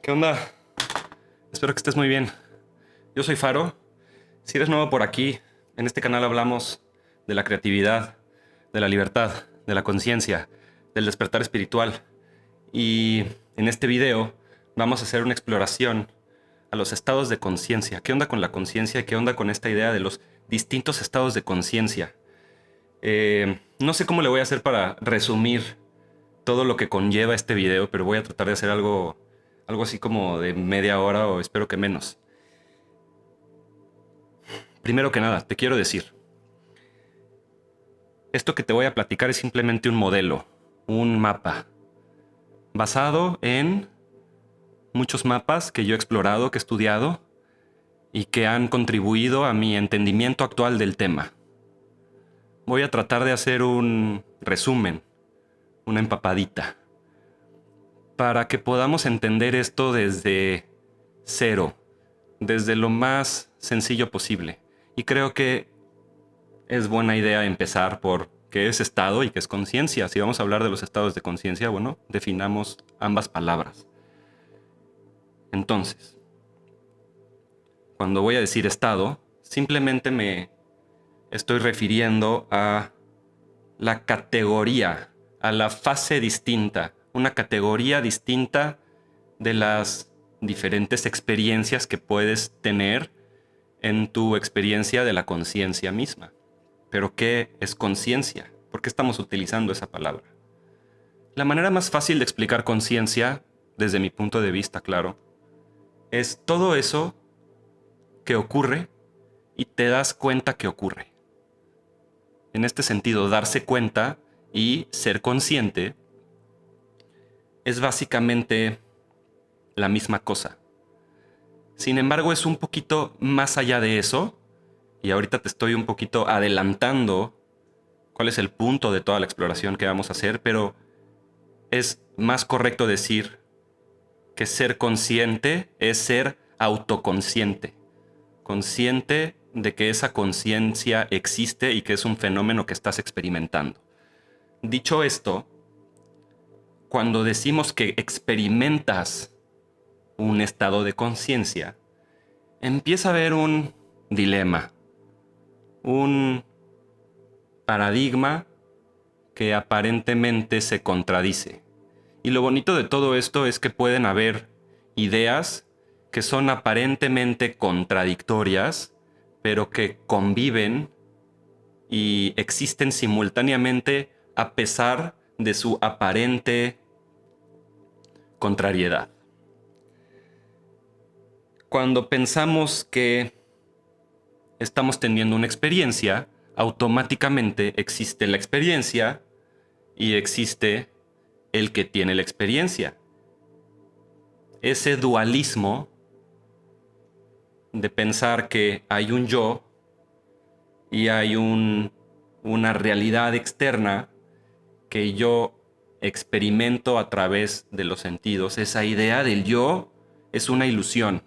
¿Qué onda? Espero que estés muy bien. Yo soy Faro. Si eres nuevo por aquí, en este canal hablamos de la creatividad, de la libertad, de la conciencia, del despertar espiritual. Y en este video vamos a hacer una exploración a los estados de conciencia. ¿Qué onda con la conciencia? ¿Qué onda con esta idea de los distintos estados de conciencia? No sé cómo le voy a hacer para resumir todo lo que conlleva este video, pero voy a tratar de hacer algo así como de media hora o espero que menos. Primero que nada, te quiero decir, esto que te voy a platicar es simplemente un modelo, un mapa, basado en muchos mapas que yo he explorado, que he estudiado y que han contribuido a mi entendimiento actual del tema. Voy a tratar de hacer un resumen, una empapadita, para que podamos entender esto desde cero, desde lo más sencillo posible. Y creo que es buena idea empezar por qué es estado y qué es conciencia. Si vamos a hablar de los estados de conciencia, bueno, definamos ambas palabras. Entonces, cuando voy a decir estado, simplemente me estoy refiriendo a la categoría, a la fase distinta, una categoría distinta de las diferentes experiencias que puedes tener en tu experiencia de la conciencia misma. Pero ¿qué es conciencia? ¿Por qué estamos utilizando esa palabra? La manera más fácil de explicar conciencia, desde mi punto de vista, claro, es todo eso que ocurre y te das cuenta que ocurre. En este sentido, darse cuenta y ser consciente es básicamente la misma cosa. Sin embargo, es un poquito más allá de eso, y ahorita te estoy un poquito adelantando cuál es el punto de toda la exploración que vamos a hacer, pero es más correcto decir que ser consciente es ser autoconsciente. Consciente de que esa conciencia existe y que es un fenómeno que estás experimentando. Dicho esto, cuando decimos que experimentas un estado de conciencia, empieza a haber un dilema, un paradigma que aparentemente se contradice. Y lo bonito de todo esto es que pueden haber ideas que son aparentemente contradictorias, pero que conviven y existen simultáneamente a pesar de su aparente contrariedad. Cuando pensamos que estamos teniendo una experiencia, automáticamente existe la experiencia y existe el que tiene la experiencia. Ese dualismo de pensar que hay un yo y hay una realidad externa que yo experimento a través de los sentidos, esa idea del yo es una ilusión.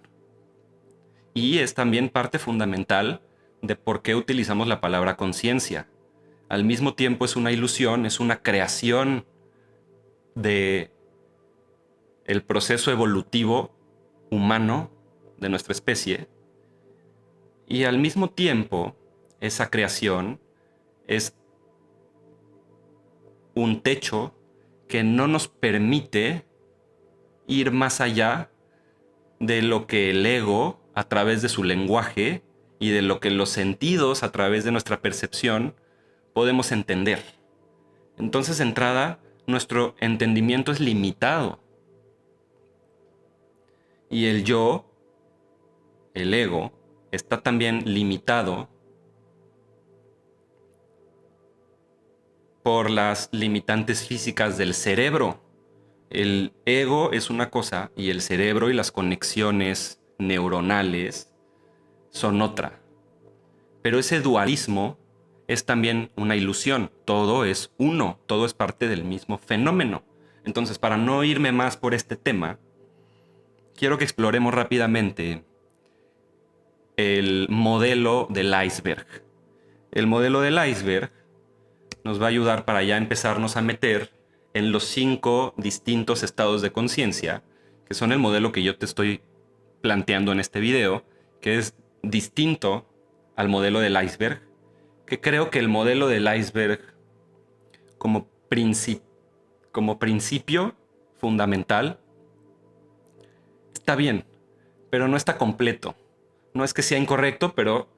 Y es también parte fundamental de por qué utilizamos la palabra conciencia. Al mismo tiempo es una ilusión, es una creación de el proceso evolutivo humano de nuestra especie, y al mismo tiempo esa creación es un techo que no nos permite ir más allá de lo que el ego, a través de su lenguaje, y de lo que los sentidos, a través de nuestra percepción, podemos entender. Entonces, de entrada, nuestro entendimiento es limitado. Y el yo, el ego, está también limitado por las limitantes físicas del cerebro. El ego es una cosa y el cerebro y las conexiones neuronales son otra. Pero ese dualismo es también una ilusión. Todo es uno, todo es parte del mismo fenómeno. Entonces, para no irme más por este tema, quiero que exploremos rápidamente el modelo del iceberg. El modelo del iceberg nos va a ayudar para ya empezarnos a meter en los 5 distintos estados de conciencia que son el modelo que yo te estoy planteando en este video, que es distinto al modelo del iceberg, que creo que el modelo del iceberg como, como principio fundamental está bien, pero no está completo. No es que sea incorrecto, pero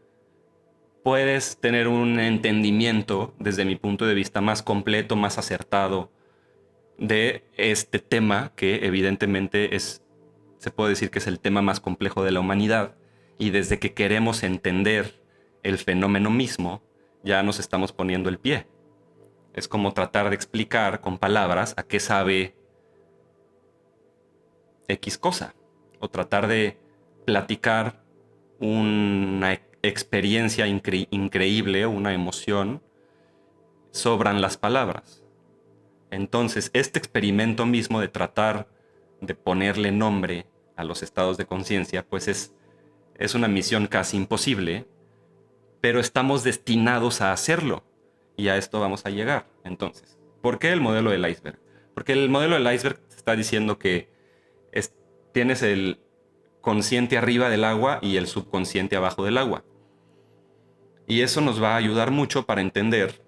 puedes tener un entendimiento desde mi punto de vista más completo, más acertado de este tema que evidentemente se puede decir que es el tema más complejo de la humanidad, y desde que queremos entender el fenómeno mismo ya nos estamos poniendo el pie. Es como tratar de explicar con palabras a qué sabe X cosa, o tratar de platicar una experiencia increíble, una emoción. Sobran las palabras. Entonces, este experimento mismo de tratar de ponerle nombre a los estados de conciencia, pues es una misión casi imposible, pero estamos destinados a hacerlo. Y a esto vamos a llegar. Entonces, ¿por qué el modelo del iceberg? Porque el modelo del iceberg está diciendo que tienes el consciente arriba del agua y el subconsciente abajo del agua. Y eso nos va a ayudar mucho para entender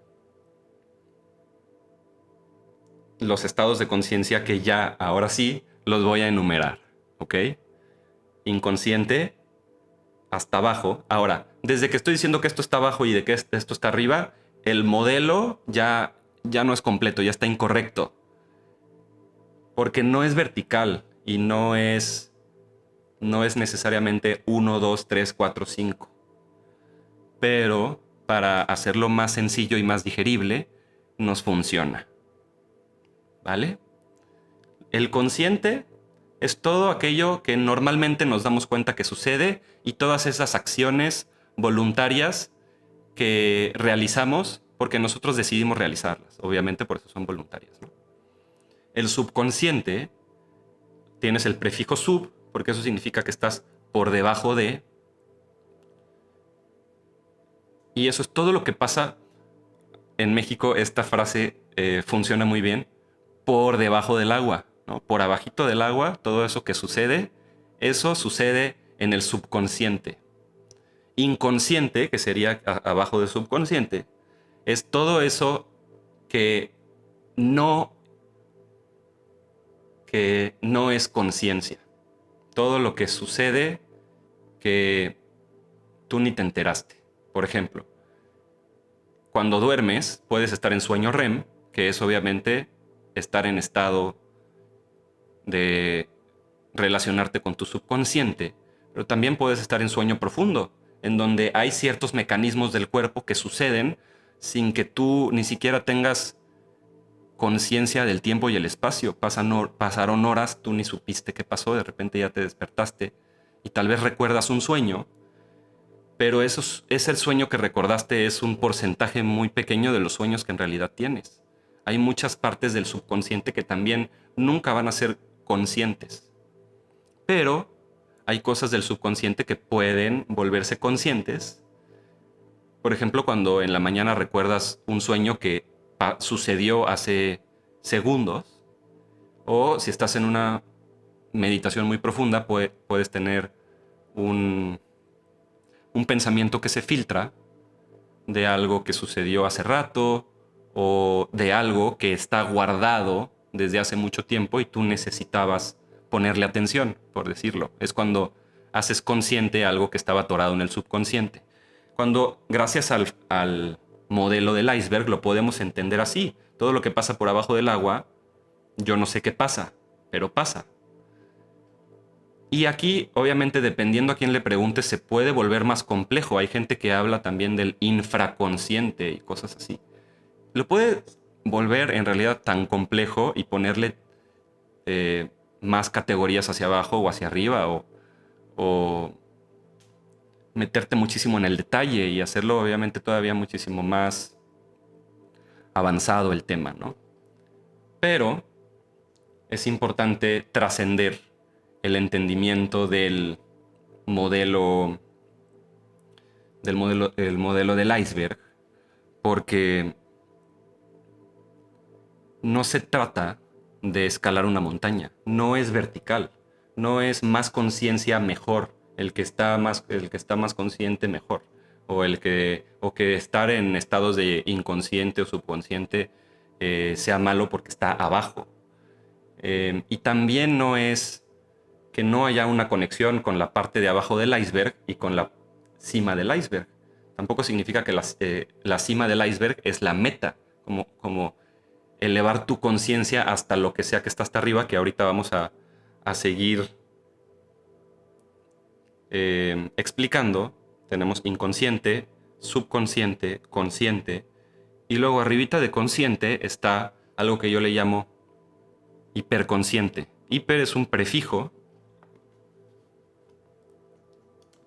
los estados de conciencia que ya, ahora sí, los voy a enumerar, ¿ok? Inconsciente hasta abajo. Ahora, desde que estoy diciendo que esto está abajo y de que esto está arriba, el modelo ya no es completo, ya está incorrecto. Porque no es vertical y no es necesariamente 1, 2, 3, 4, 5. Pero para hacerlo más sencillo y más digerible, nos funciona. ¿Vale? El consciente es todo aquello que normalmente nos damos cuenta que sucede y todas esas acciones voluntarias que realizamos porque nosotros decidimos realizarlas. Obviamente por eso son voluntarias, ¿no? El subconsciente, tienes el prefijo sub, porque eso significa que estás por debajo de. Y eso es todo lo que pasa. En México esta frase funciona muy bien. Por debajo del agua, ¿no? Por abajito del agua, todo eso que sucede, eso sucede en el subconsciente. Inconsciente, que sería abajo del subconsciente, es todo eso que no, que no es conciencia. Todo lo que sucede que tú ni te enteraste. Por ejemplo, cuando duermes puedes estar en sueño REM, que es obviamente estar en estado de relacionarte con tu subconsciente, pero también puedes estar en sueño profundo, en donde hay ciertos mecanismos del cuerpo que suceden sin que tú ni siquiera tengas conciencia del tiempo y el espacio. Pasaron horas, tú ni supiste qué pasó, de repente ya te despertaste y tal vez recuerdas un sueño, pero ese sueño que recordaste es un porcentaje muy pequeño de los sueños que en realidad tienes. Hay muchas partes del subconsciente que también nunca van a ser conscientes. Pero hay cosas del subconsciente que pueden volverse conscientes. Por ejemplo, cuando en la mañana recuerdas un sueño que sucedió hace segundos, o si estás en una meditación muy profunda, puedes tener un pensamiento que se filtra de algo que sucedió hace rato o de algo que está guardado desde hace mucho tiempo y tú necesitabas ponerle atención, por decirlo. Es cuando haces consciente algo que estaba atorado en el subconsciente. Cuando, gracias al modelo del iceberg, lo podemos entender así. Todo lo que pasa por abajo del agua, yo no sé qué pasa, pero pasa. Y aquí, obviamente, dependiendo a quién le pregunte, se puede volver más complejo. Hay gente que habla también del infraconsciente y cosas así. Lo puede volver en realidad tan complejo y ponerle más categorías hacia abajo o hacia arriba, o meterte muchísimo en el detalle y hacerlo obviamente todavía muchísimo más avanzado el tema, ¿no? Pero es importante trascender el entendimiento modelo el modelo del iceberg, porque no se trata de escalar una montaña, no es vertical. No es más conciencia mejor, el que está más consciente mejor, o que estar en estados de inconsciente o subconsciente sea malo porque está abajo. Y también no es que no haya una conexión con la parte de abajo del iceberg y con la cima del iceberg. Tampoco significa que la cima del iceberg es la meta, como elevar tu conciencia hasta lo que sea que está hasta arriba, que ahorita vamos a seguir explicando. Tenemos inconsciente, subconsciente, consciente, y luego arribita de consciente está algo que yo le llamo hiperconsciente. Hiper es un prefijo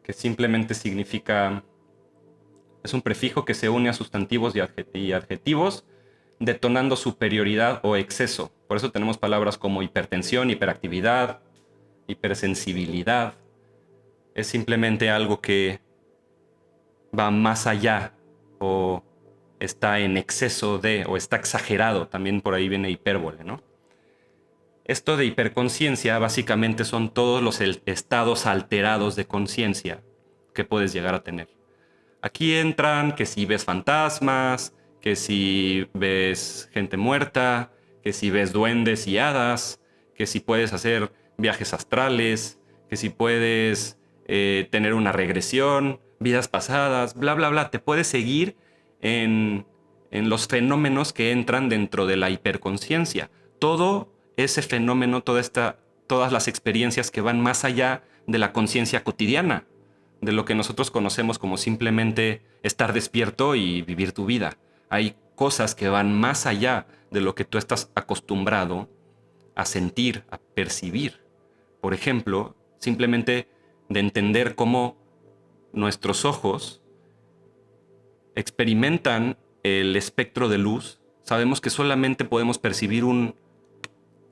que simplemente significa, es un prefijo que se une a sustantivos y adjetivos detonando superioridad o exceso. Por eso tenemos palabras como hipertensión, hiperactividad, hipersensibilidad. Es simplemente algo que va más allá o está en exceso de, o está exagerado. También por ahí viene hipérbole, ¿no? Esto de hiperconciencia básicamente son todos los estados alterados de conciencia que puedes llegar a tener. Aquí entran que si ves fantasmas, que si ves gente muerta, que si ves duendes y hadas, que si puedes hacer viajes astrales, que si puedes tener una regresión, vidas pasadas, bla, bla, bla. Te puedes seguir en los fenómenos que entran dentro de la hiperconciencia. Todo ese fenómeno, todas las experiencias que van más allá de la conciencia cotidiana, de lo que nosotros conocemos como simplemente estar despierto y vivir tu vida. Hay cosas que van más allá de lo que tú estás acostumbrado a sentir, a percibir. Por ejemplo, simplemente de entender cómo nuestros ojos experimentan el espectro de luz. Sabemos que solamente podemos percibir un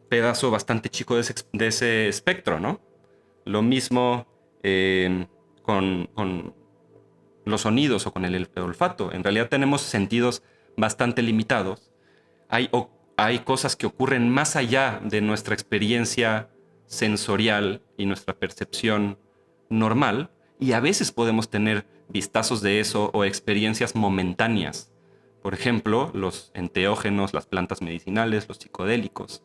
pedazo bastante chico de ese espectro, ¿no? Lo mismo con los sonidos o con el olfato. En realidad tenemos sentidos bastante limitados. Hay cosas que ocurren más allá de nuestra experiencia sensorial y nuestra percepción normal, y a veces podemos tener vistazos de eso o experiencias momentáneas. Por ejemplo, los enteógenos, las plantas medicinales, los psicodélicos.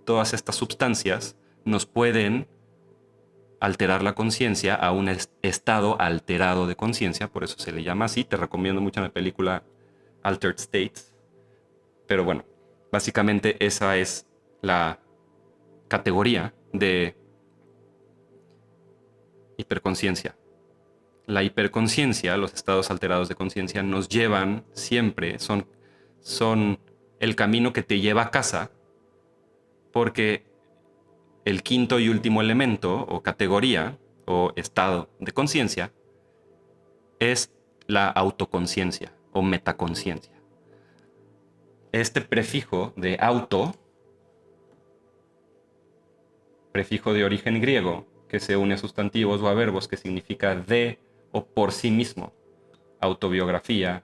Todas estas sustancias nos pueden alterar la conciencia a un estado alterado de conciencia, por eso se le llama así. Te recomiendo mucho la película Altered States. Pero bueno, básicamente esa es la categoría de hiperconciencia. La hiperconciencia, los estados alterados de conciencia, nos llevan siempre, son el camino que te lleva a casa, porque el quinto y último elemento o categoría o estado de conciencia es la autoconciencia o metaconciencia. Este prefijo de auto, prefijo de origen griego, que se une a sustantivos o a verbos, que significa de o por sí mismo, autobiografía,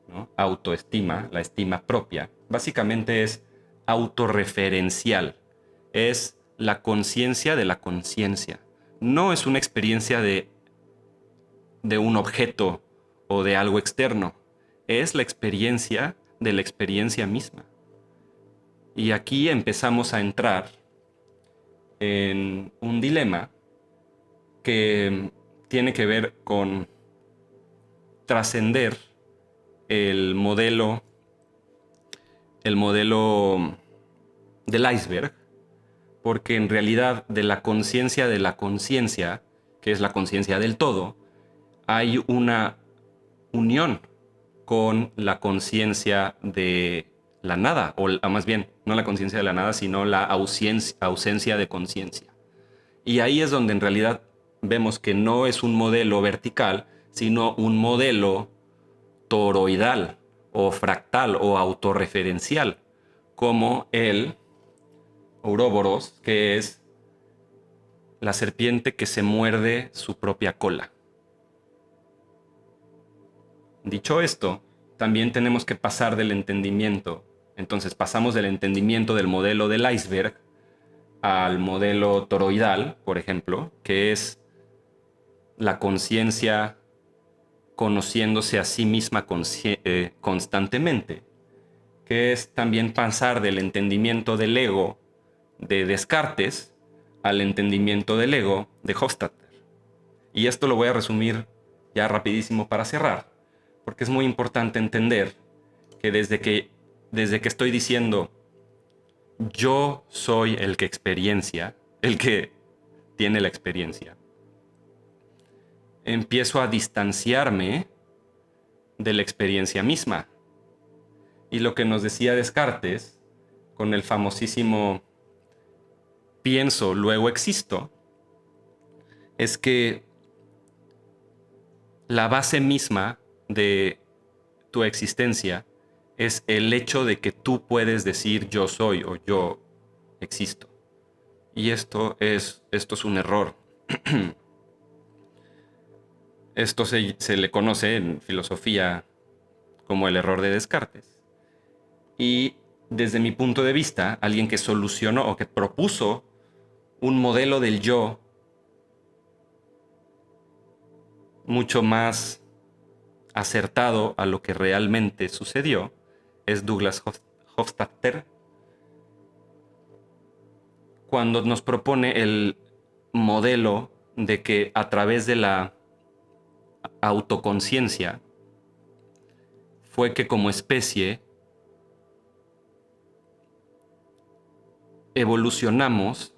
¿no? Autoestima, la estima propia, básicamente es autorreferencial, es la conciencia de la conciencia. No es una experiencia de un objeto o de algo externo, es la experiencia de la experiencia misma. Y aquí empezamos a entrar en un dilema que tiene que ver con trascender el modelo del iceberg, porque en realidad de la conciencia, que es la conciencia del todo, hay una unión con la conciencia de la nada, o más bien, no la conciencia de la nada, sino la ausencia de conciencia. Y ahí es donde en realidad vemos que no es un modelo vertical, sino un modelo toroidal o fractal o autorreferencial, como el Ouroboros, que es la serpiente que se muerde su propia cola. Dicho esto, también tenemos que pasar del entendimiento. Entonces pasamos del entendimiento del modelo del iceberg al modelo toroidal, por ejemplo, que es la conciencia conociéndose a sí misma constantemente, que es también pasar del entendimiento del ego de Descartes al entendimiento del ego de Hofstadter. Y esto lo voy a resumir ya rapidísimo para cerrar, porque es muy importante entender que desde que estoy diciendo yo soy el que experiencia, el que tiene la experiencia, empiezo a distanciarme de la experiencia misma. Y lo que nos decía Descartes, con el famosísimo pienso, luego existo, es que la base misma de tu existencia es el hecho de que tú puedes decir yo soy o yo existo. Y esto es un error. Esto se le conoce en filosofía como el error de Descartes. Y desde mi punto de vista, alguien que solucionó o que propuso un modelo del yo mucho más acertado a lo que realmente sucedió es Douglas Hofstadter, cuando nos propone el modelo de que a través de la autoconciencia fue que como especie evolucionamos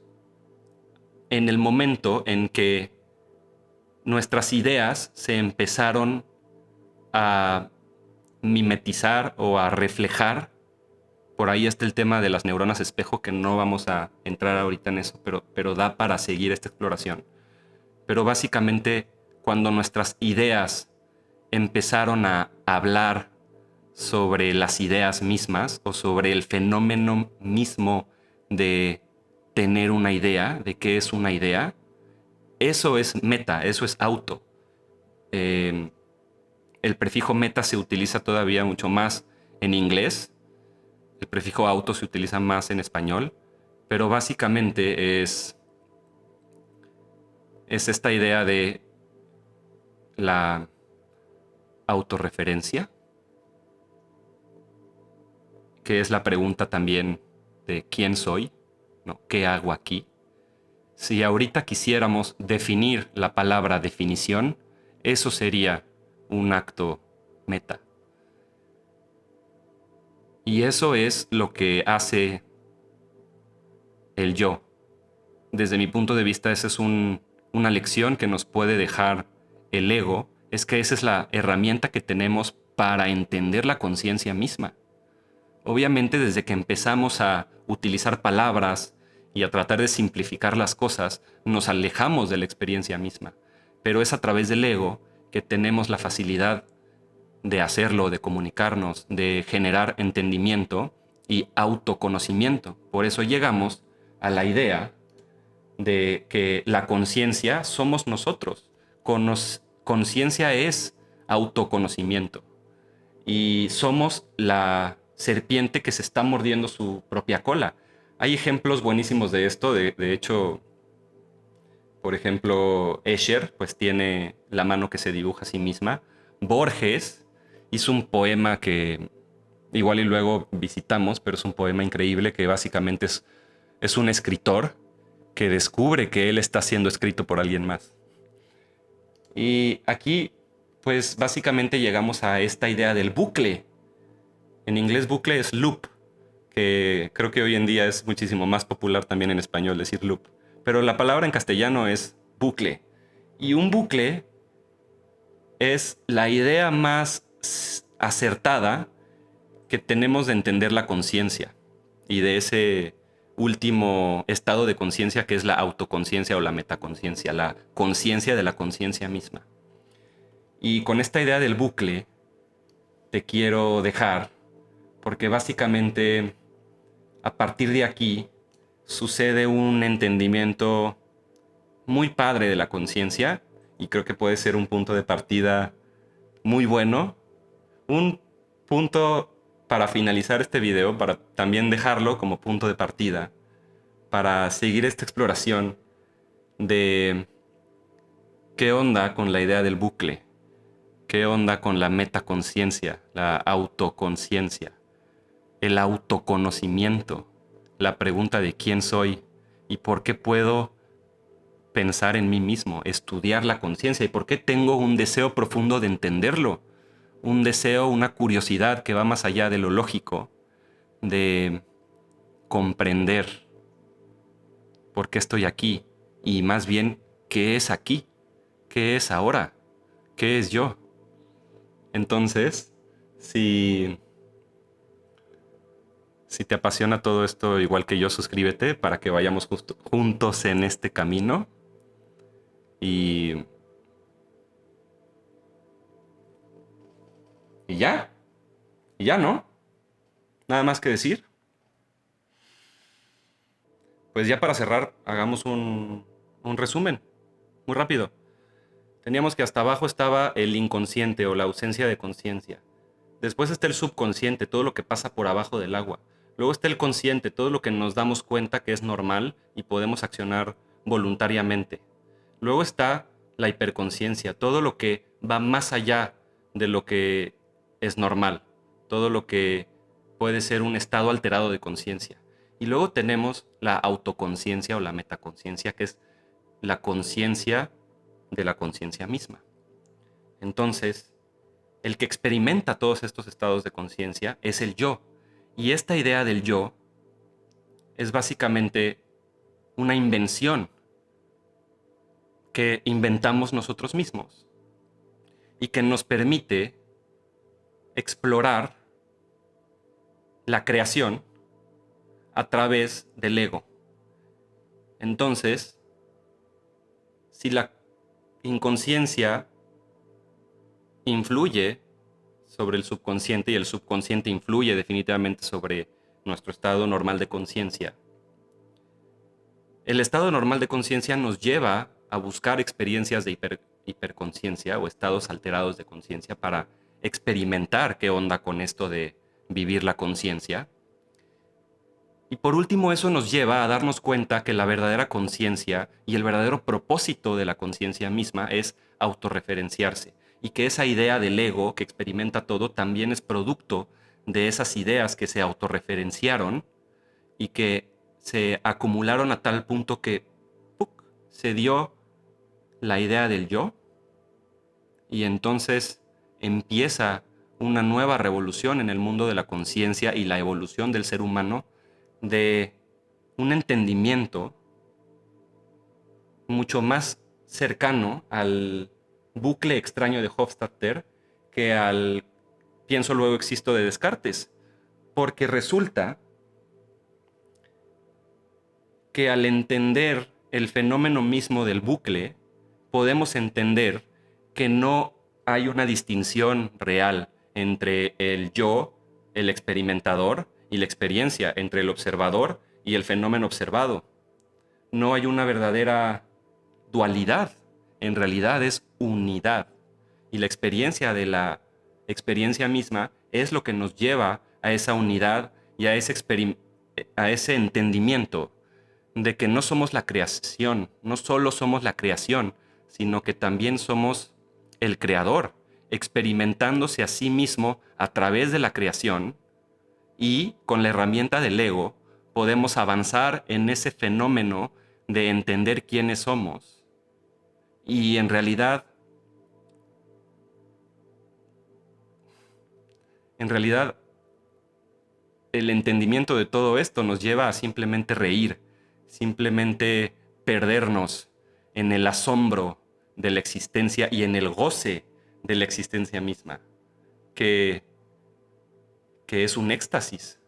en el momento en que nuestras ideas se empezaron a mimetizar o a reflejar. Por ahí está el tema de las neuronas espejo, que no vamos a entrar ahorita en eso, pero da para seguir esta exploración. Pero básicamente, cuando nuestras ideas empezaron a hablar sobre las ideas mismas o sobre el fenómeno mismo de tener una idea, de qué es una idea, eso es meta, eso es auto. El prefijo meta se utiliza todavía mucho más en inglés. El prefijo auto se utiliza más en español. Pero básicamente es esta idea de la autorreferencia, que es la pregunta también de quién soy, ¿no? ¿Qué hago aquí? Si ahorita quisiéramos definir la palabra definición, eso sería un acto meta. Y eso es lo que hace el yo. Desde mi punto de vista, esa es una lección que nos puede dejar el ego, es que esa es la herramienta que tenemos para entender la conciencia misma. Obviamente, desde que empezamos a utilizar palabras y a tratar de simplificar las cosas, nos alejamos de la experiencia misma. Pero es a través del ego que tenemos la facilidad de hacerlo, de comunicarnos, de generar entendimiento y autoconocimiento. Por eso llegamos a la idea de que la conciencia somos nosotros. Conciencia es autoconocimiento. Y somos la serpiente que se está mordiendo su propia cola. Hay ejemplos buenísimos de esto. De hecho, por ejemplo, Escher pues tiene la mano que se dibuja a sí misma. Borges hizo un poema que igual y luego visitamos, pero es un poema increíble que básicamente es un escritor que descubre que él está siendo escrito por alguien más. Y aquí, pues básicamente llegamos a esta idea del bucle. En inglés bucle es loop, que creo que hoy en día es muchísimo más popular también en español decir loop. Pero la palabra en castellano es bucle. Y un bucle es la idea más acertada que tenemos de entender la conciencia y de ese último estado de conciencia que es la autoconciencia o la metaconciencia, la conciencia de la conciencia misma. Y con esta idea del bucle te quiero dejar, porque básicamente a partir de aquí sucede un entendimiento muy padre de la conciencia y creo que puede ser un punto de partida muy bueno, un punto para finalizar este video, para también dejarlo como punto de partida para seguir esta exploración de qué onda con la idea del bucle, qué onda con la metaconciencia, la autoconciencia, el autoconocimiento, la pregunta de quién soy y por qué puedo pensar en mí mismo, estudiar la conciencia y por qué tengo un deseo profundo de entenderlo, un deseo, una curiosidad que va más allá de lo lógico, de comprender por qué estoy aquí y más bien qué es aquí, qué es ahora, qué es yo. Entonces, si, si te apasiona todo esto igual que yo, suscríbete para que vayamos juntos en este camino y, y ya, y ya no, nada más que decir. Pues ya para cerrar, hagamos un resumen, muy rápido. Teníamos que hasta abajo estaba el inconsciente o la ausencia de conciencia. Después está el subconsciente, todo lo que pasa por abajo del agua. Luego está el consciente, todo lo que nos damos cuenta que es normal y podemos accionar voluntariamente. Luego está la hiperconciencia, todo lo que va más allá de lo que es normal, todo lo que puede ser un estado alterado de conciencia. Y luego tenemos la autoconciencia o la metaconciencia, que es la conciencia de la conciencia misma. Entonces, el que experimenta todos estos estados de conciencia es el yo. Y esta idea del yo es básicamente una invención que inventamos nosotros mismos y que nos permite explorar la creación a través del ego. Entonces, si la inconsciencia influye sobre el subconsciente y el subconsciente influye definitivamente sobre nuestro estado normal de conciencia, el estado normal de conciencia nos lleva a buscar experiencias de hiperconciencia o estados alterados de conciencia para experimentar qué onda con esto de vivir la conciencia. Y por último, eso nos lleva a darnos cuenta que la verdadera conciencia y el verdadero propósito de la conciencia misma es autorreferenciarse y que esa idea del ego que experimenta todo también es producto de esas ideas que se autorreferenciaron y que se acumularon a tal punto que ¡puc!, se dio la idea del yo y entonces empieza una nueva revolución en el mundo de la conciencia y la evolución del ser humano de un entendimiento mucho más cercano al bucle extraño de Hofstadter que al pienso luego existo de Descartes, porque resulta que al entender el fenómeno mismo del bucle, podemos entender que no hay una distinción real entre el yo, el experimentador, y la experiencia, entre el observador y el fenómeno observado. No hay una verdadera dualidad, en realidad es unidad. Y la experiencia de la experiencia misma es lo que nos lleva a esa unidad y a ese entendimiento de que no somos la creación, no solo somos la creación, sino que también somos el creador, experimentándose a sí mismo a través de la creación, y con la herramienta del ego podemos avanzar en ese fenómeno de entender quiénes somos. Y en realidad, el entendimiento de todo esto nos lleva a simplemente reír, simplemente perdernos en el asombro de la existencia y en el goce de la existencia misma, que, que es un éxtasis.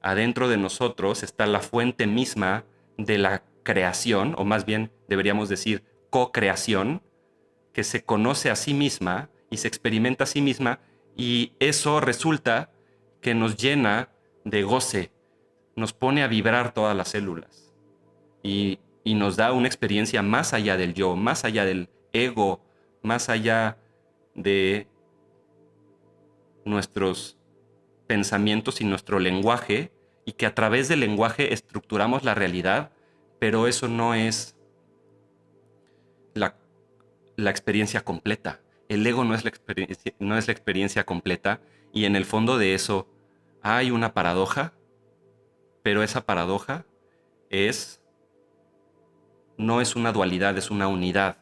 Adentro de nosotros está la fuente misma de la creación, o más bien deberíamos decir co-creación, que se conoce a sí misma y se experimenta a sí misma, y eso resulta que nos llena de goce, nos pone a vibrar todas las células y nos da una experiencia más allá del yo, más allá del ego, más allá de nuestros pensamientos y nuestro lenguaje, y que a través del lenguaje estructuramos la realidad, pero eso no es la experiencia completa. El ego no es la experiencia completa, y en el fondo de eso hay una paradoja, pero esa paradoja es, no es una dualidad, es una unidad.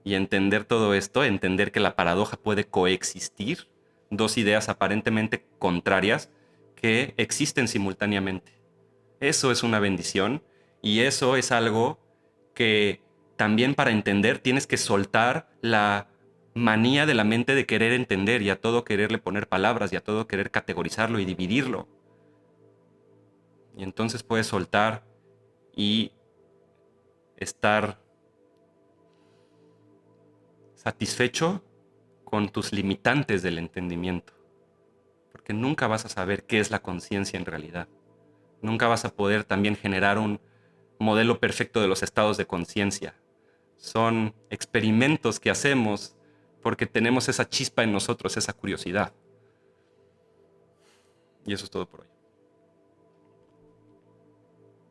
Y entender todo esto, entender que la paradoja puede coexistir, dos ideas aparentemente contrarias que existen simultáneamente. Eso es una bendición, y eso es algo que también, para entender, tienes que soltar la manía de la mente de querer entender y a todo quererle poner palabras y a todo querer categorizarlo y dividirlo. Y entonces puedes soltar y estar satisfecho con tus limitantes del entendimiento, porque nunca vas a saber qué es la conciencia en realidad. Nunca vas a poder también generar un modelo perfecto de los estados de conciencia. Son experimentos que hacemos porque tenemos esa chispa en nosotros, esa curiosidad. Y eso es todo por hoy.